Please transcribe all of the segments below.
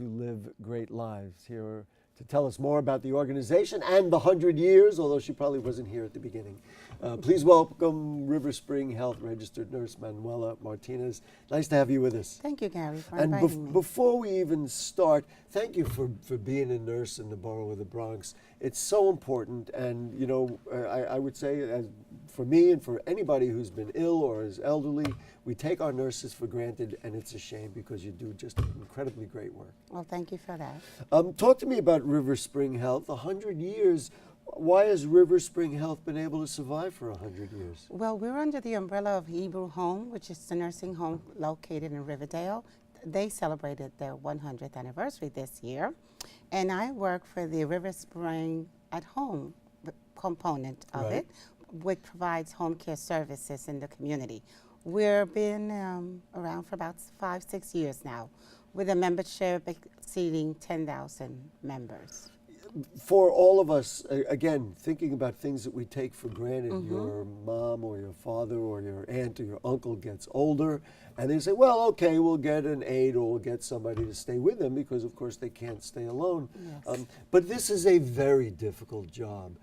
to live great lives. Here to tell us more about the organization and the 100 years, although she probably wasn't here at the beginning. Please welcome RiverSpring Health Registered Nurse Manuela Martinez. Nice to have you with us. Thank you, Gary, for And inviting me. before we even start, thank you for being a nurse in the borough of the Bronx. It's so important, and you know, I would say, as for me and for anybody who's been ill or is elderly, we take our nurses for granted, and it's a shame because you do just incredibly great work. Well, thank you for that. Talk to me about RiverSpring Health. 100 years. Why has RiverSpring Health been able to survive for 100 years? Well, we're under the umbrella of Hebrew Home, which is the nursing home located in Riverdale. They celebrated their 100th anniversary this year. And I work for the RiverSpring at Home component of Right. it, which provides home care services in the community. We've been around for about 5-6 years now, with a membership exceeding 10,000 members. For all of us, again, thinking about things that we take for granted, your mom or your father or your aunt or your uncle gets older, and they say, well, okay, we'll get an aide or we'll get somebody to stay with them because, of course, they can't stay alone. Yes. But this is a very difficult job.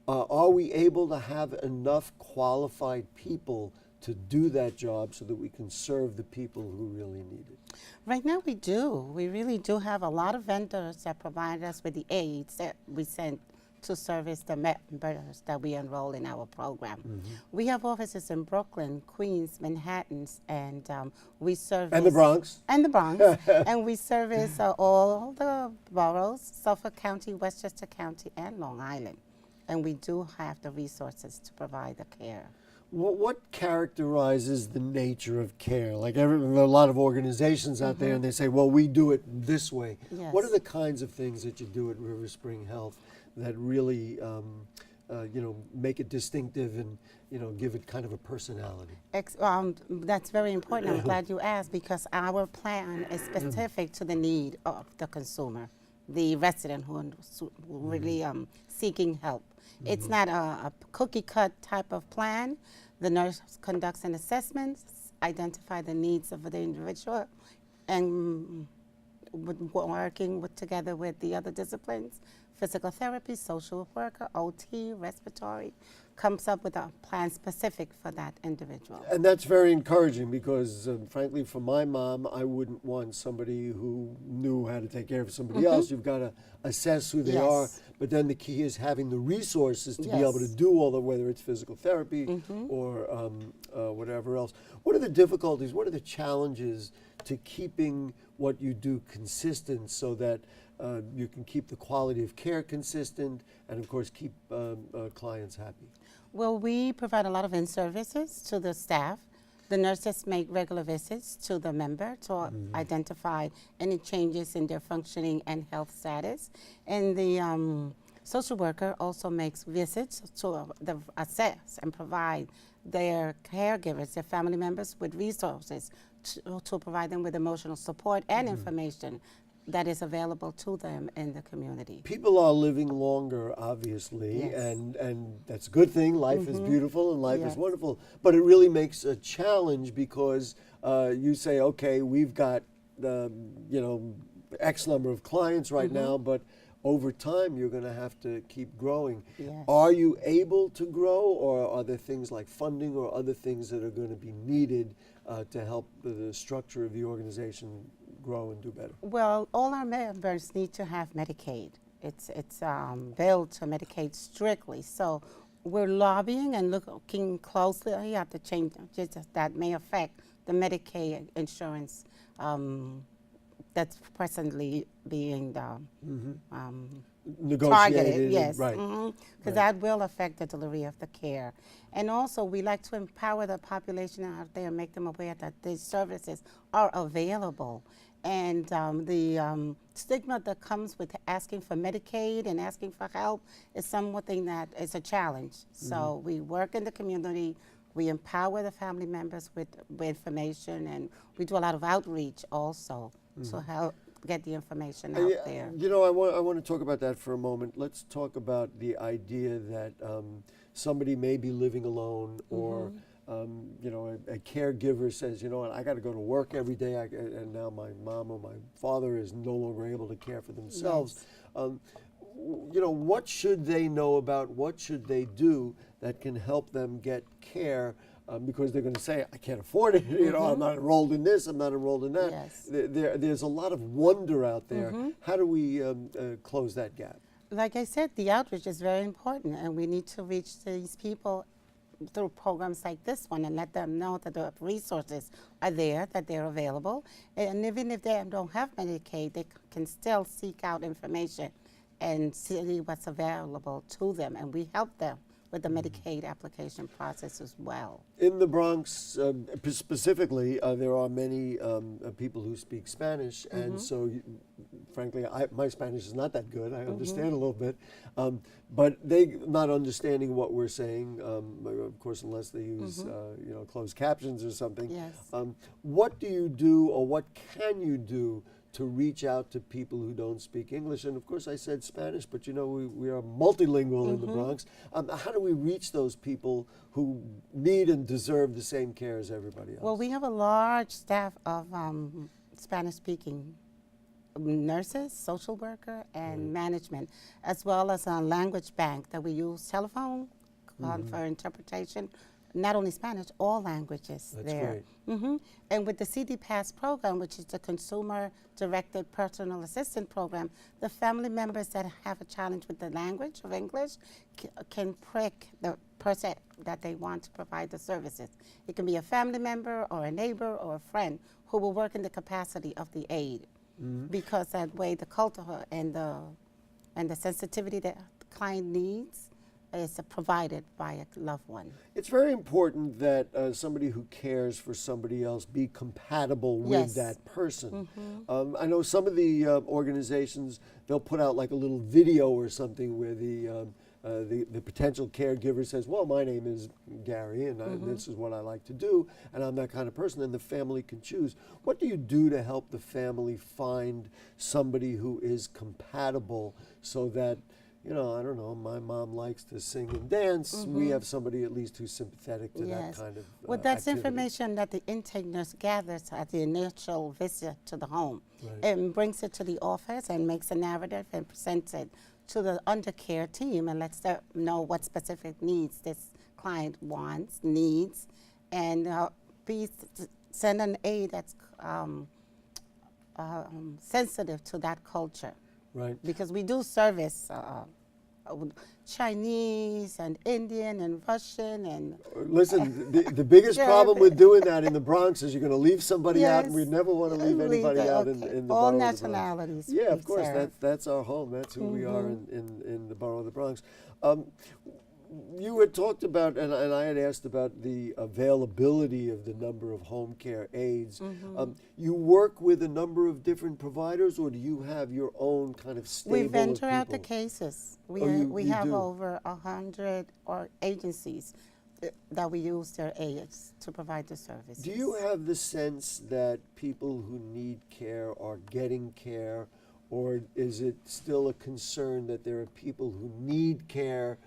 Are we able to have enough qualified people to do that job so that we can serve the people who really need it? Right now we do. We really do have a lot of vendors that provide us with the aids that we send to service the members that we enroll in our program. We have offices in Brooklyn, Queens, Manhattan, and we service... And the Bronx. And the Bronx. And we service all the boroughs, Suffolk County, Westchester County, and Long Island. And we do have the resources to provide the care. What characterizes the nature of care? Like there are a lot of organizations out there and they say, well, we do it this way. Yes. What are the kinds of things that you do at RiverSpring Health that really make it distinctive and give it kind of a personality? That's very important. I'm glad you asked, because our plan is specific to the need of the consumer, the resident who really seeking help. It's not a cookie-cut type of plan. The nurse conducts an assessment, identify the needs of the individual, and working together with the other disciplines, physical therapy, social worker, OT, respiratory, comes up with a plan specific for that individual. And that's very encouraging because, frankly, for my mom, I wouldn't want somebody who knew how to take care of somebody else. You've got to assess who they are, but then the key is having the resources to be able to do all the, whether it's physical therapy or whatever else. What are the difficulties, what are the challenges to keeping what you do consistent so that you can keep the quality of care consistent and, of course, keep clients happy? Well, we provide a lot of in-services to the staff. The nurses make regular visits to the member to identify any changes in their functioning and health status. And the social worker also makes visits to assess and provide their caregivers, their family members, with resources to provide them with emotional support and information that is available to them in the community. People are living longer, obviously, and that's a good thing. Life is beautiful and life is wonderful, but it really makes a challenge because you say, okay, we've got X number of clients right now, but over time you're going to have to keep growing. Are you able to grow, or are there things like funding or other things that are going to be needed to help the structure of the organization grow and do better? Well, all our members need to have Medicaid. It's billed to Medicaid strictly. So we're lobbying and looking closely at the changes that may affect the Medicaid insurance that's presently being negotiated. Yes, right. Because that will affect the delivery of the care. And also, we like to empower the population out there and make them aware that these services are available. And the stigma that comes with asking for Medicaid and asking for help is something that is a challenge. So we work in the community, we empower the family members with information, and we do a lot of outreach also to help get the information out there. You know, I want to talk about that for a moment. Let's talk about the idea that somebody may be living alone or a caregiver says, you know what, I got to go to work every day, and now my mom or my father is no longer able to care for themselves. Yes. What should they know about, what should they do that can help them get care? Because they're going to say, I can't afford it, I'm not enrolled in this, I'm not enrolled in that. Yes. There's a lot of wonder out there. How do we close that gap? Like I said, the outreach is very important, and we need to reach these people through programs like this one and let them know that the resources are there, that they're available. And even if they don't have Medicaid, they can still seek out information and see what's available to them, and we help them with the Medicaid application process as well. In the Bronx, specifically, there are many people who speak Spanish, and so, frankly, my Spanish is not that good. I understand a little bit, but they not understanding what we're saying, of course, unless they use closed captions or something. Yes. What do you do, or what can you do to reach out to people who don't speak English? And of course I said Spanish, but we are multilingual in the Bronx. How do we reach those people who need and deserve the same care as everybody else? Well, we have a large staff of Spanish-speaking nurses, social worker, and management, as well as a language bank that we use telephone for interpretation. Not only Spanish, all languages. That's there. great. And with the CD Pass program, which is the consumer-directed personal assistant program, the family members that have a challenge with the language of English can prick the person that they want to provide the services. It can be a family member or a neighbor or a friend who will work in the capacity of the aide, because that way the culture and the sensitivity that the client needs is provided by a loved one. It's very important that somebody who cares for somebody else be compatible with that person. I know some of the organizations, they'll put out like a little video or something where the potential caregiver says, well, my name is Gary, and this is what I like to do, and I'm that kind of person, and the family can choose. What do you do to help the family find somebody who is compatible so that, I don't know, my mom likes to sing and dance. We have somebody at least who's sympathetic to that kind of Well, that's activity. information that the intake nurse gathers at the initial visit to the home, Right. and brings it to the office and makes a narrative and presents it to the undercare team and lets them know what specific needs this client wants, needs, and send an aid that's sensitive to that culture. Right. Because we do service Chinese and Indian and Russian and Listen, the biggest problem with doing that in the Bronx is you're going to leave somebody out, and Yes. we never want to leave anybody out in the all borough of the Bronx. nationalities. Yeah, we of course, serve. that's our home. That's who we are in the borough of the Bronx. You had talked about, and I had asked about the availability of the number of home care aides. You work with a number of different providers, or do you have your own kind of stable We of venture out the people? cases. We, Oh, we you have do? over 100 agencies that we use their aids to provide the services. Do you have the sense that people who need care are getting care, or is it still a concern that there are people who need care,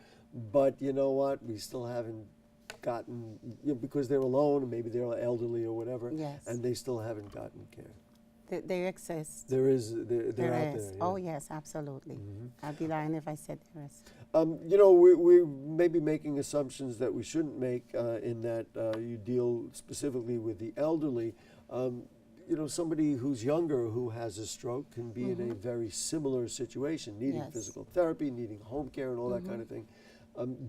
but you know what, we still haven't gotten, because they're alone, and maybe they're elderly or whatever, Yes. and they still haven't gotten care? They exist. They're out is. there. Oh, yes, absolutely. I'd be lying if I said there is. We're maybe making assumptions that we shouldn't make in that you deal specifically with the elderly. Somebody who's younger who has a stroke can be in a very similar situation, needing Yes. physical therapy, needing home care, and all that kind of thing.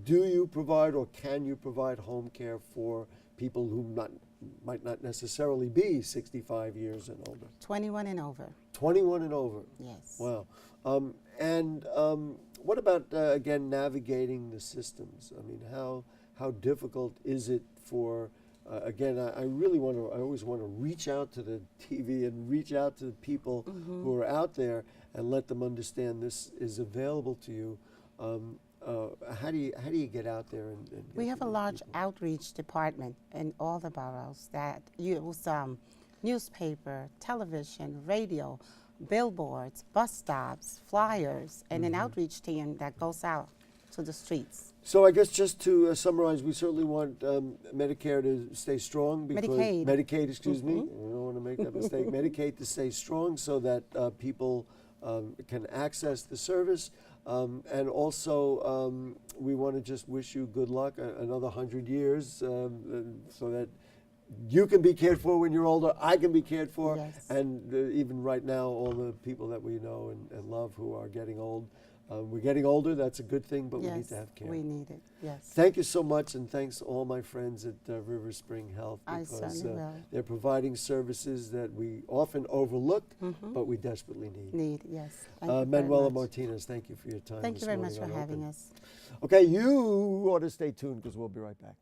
Do you provide, or can you provide, home care for people who might not necessarily be 65 years and older? 21 and over. 21 and over. Yes. Wow. What about, again, navigating the systems? I mean, how difficult is it for, again, I always want to reach out to the TV and reach out to the people who are out there and let them understand this is available to you. How do you get out there and get We have to a these large people? outreach department in all the boroughs that use newspaper, television, radio, billboards, bus stops, flyers, and an outreach team that goes out to the streets. So I guess just to summarize, we certainly want Medicare to stay strong. Because Medicaid, excuse me. I don't want to make that mistake. Medicaid to stay strong so that people can access the service. And also, we want to just wish you good luck, another 100 years, so that you can be cared for when you're older, I can be cared for, Yes. and even right now, all the people that we know and love who are getting old. We're getting older, that's a good thing, but we need to have care. We need it, yes. Thank you so much, and thanks to all my friends at RiverSpring Health, I because certainly will. they're providing services that we often overlook, but we desperately need. Yes. Thank you very Manuela much. Martinez, thank you for your time. Thank you this very much morning for on having Open. us. Okay, you ought to stay tuned because we'll be right back.